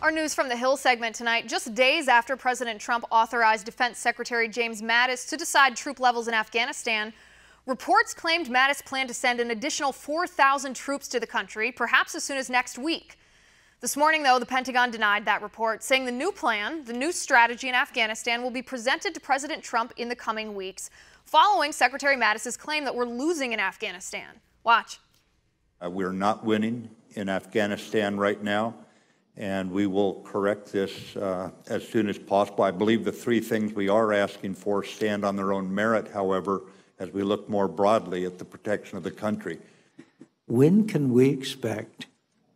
Our News from the Hill segment tonight, just days after President Trump authorized Defense Secretary James Mattis to decide troop levels in Afghanistan, reports claimed Mattis planned to send an additional 4,000 troops to the country, perhaps as soon as next week. This morning, though, the Pentagon denied that report, saying the new plan, the new strategy in Afghanistan, will be presented to President Trump in the coming weeks, following Secretary Mattis's claim that we're losing in Afghanistan. Watch. We're not winning in Afghanistan right now, and we will correct this as soon as possible. I believe the three things we are asking for stand on their own merit, however, as we look more broadly at the protection of the country. When can we expect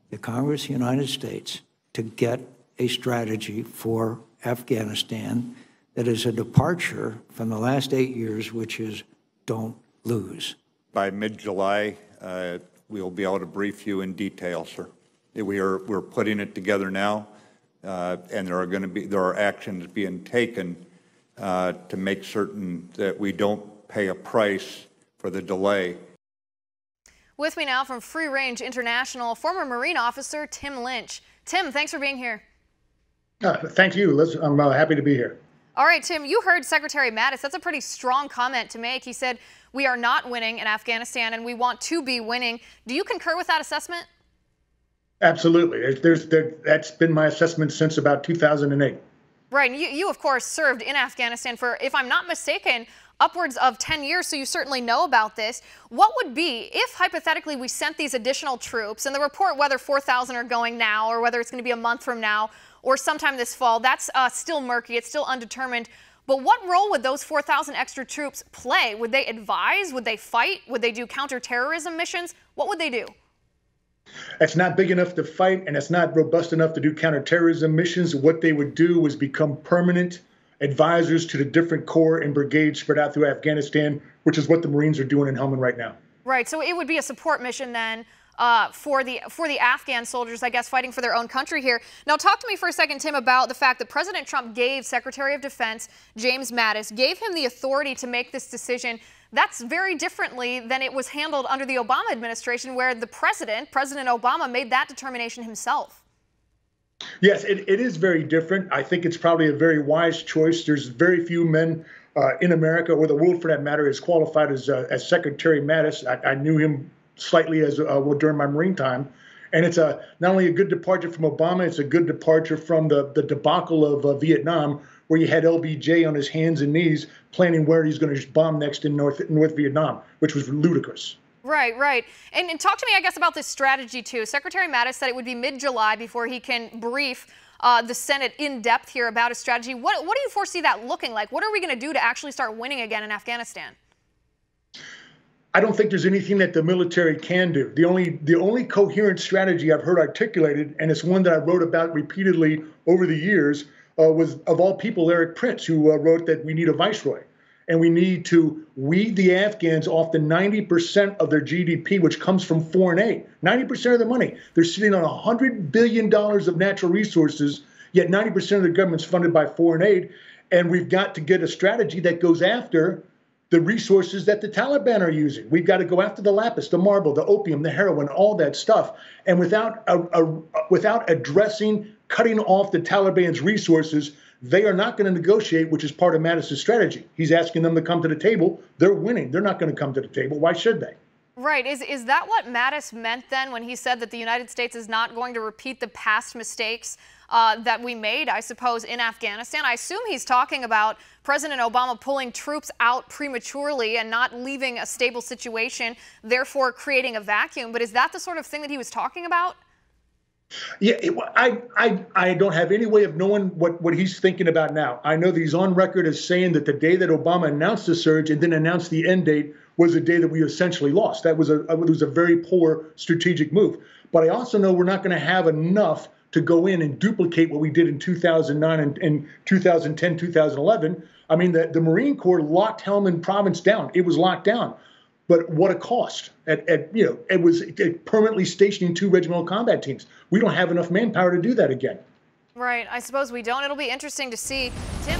the Congress of the United States to get a strategy for Afghanistan that is a departure from the last 8 years, which is don't lose? By mid-July, we'll be able to brief you in detail, sir. We're putting it together now, and there are actions being taken to make certain that we don't pay a price for the delay. With me now from Free Range International, former Marine officer Tim Lynch. Tim, thanks for being here. Thank you, Liz. I'm happy to be here. All right, Tim, you heard Secretary Mattis. That's a pretty strong comment to make. He said, we are not winning in Afghanistan and we want to be winning. Do you concur with that assessment? Absolutely. That's been my assessment since about 2008. Right. And you, of course, served in Afghanistan for, if I'm not mistaken, upwards of 10 years, so you certainly know about this. What would be, if hypothetically we sent these additional troops, and the report whether 4,000 are going now or whether it's going to be a month from now or sometime this fall, that's still murky, it's still undetermined. But what role would those 4,000 extra troops play? Would they advise? Would they fight? Would they do counterterrorism missions? What would they do? It's not big enough to fight, and it's not robust enough to do counterterrorism missions. What they would do was become permanent advisors to the different corps and brigades spread out through Afghanistan, which is what the Marines are doing in Helmand right now. Right. So it would be a support mission then for the Afghan soldiers, I guess, fighting for their own country here. Now, talk to me for a second, Tim, about the fact that President Trump gave Secretary of Defense James Mattis, gave him the authority to make this decision. That's very differently than it was handled under the Obama administration, where the President Obama, made that determination himself. Yes, it is very different. I think it's probably a very wise choice. There's very few men in America, or the world for that matter, as qualified as Secretary Mattis. I knew him slightly as during my Marine time. And it's not only a good departure from Obama, it's a good departure from the debacle of Vietnam, where you had LBJ on his hands and knees planning where he's going to bomb next in North Vietnam, which was ludicrous. Right, right. And talk to me, I guess, about this strategy, too. Secretary Mattis said it would be mid-July before he can brief the Senate in depth here about a strategy. What do you foresee that looking like? What are we going to do to actually start winning again in Afghanistan? I don't think there's anything that the military can do. The only coherent strategy I've heard articulated, and it's one that I wrote about repeatedly over the years, was, of all people, Eric Prince, who wrote that we need a viceroy. And we need to weed the Afghans off the 90% of their GDP, which comes from foreign aid. 90% of the money. They're sitting on $100 billion of natural resources, yet 90% of the government's funded by foreign aid. And we've got to get a strategy that goes after the resources that the Taliban are using. We've got to go after the lapis, the marble, the opium, the heroin, all that stuff. And without addressing, cutting off the Taliban's resources, they are not going to negotiate, which is part of Mattis's strategy. He's asking them to come to the table. They're winning. They're not going to come to the table. Why should they? Right. Is that what Mattis meant then when he said that the United States is not going to repeat the past mistakes that we made, I suppose, in Afghanistan? I assume he's talking about President Obama pulling troops out prematurely and not leaving a stable situation, therefore creating a vacuum. But is that the sort of thing that he was talking about? Yeah, I don't have any way of knowing what he's thinking about now. I know that he's on record as saying that the day that Obama announced the surge and then announced the end date was the day that we essentially lost. That was a very poor strategic move. But I also know we're not going to have enough to go in and duplicate what we did in 2009 and 2010, 2011. I mean, the Marine Corps locked Helmand Province down. It was locked down. But what a cost! It was permanently stationing 2 regimental combat teams. We don't have enough manpower to do that again. Right. I suppose we don't. It'll be interesting to see. Tim.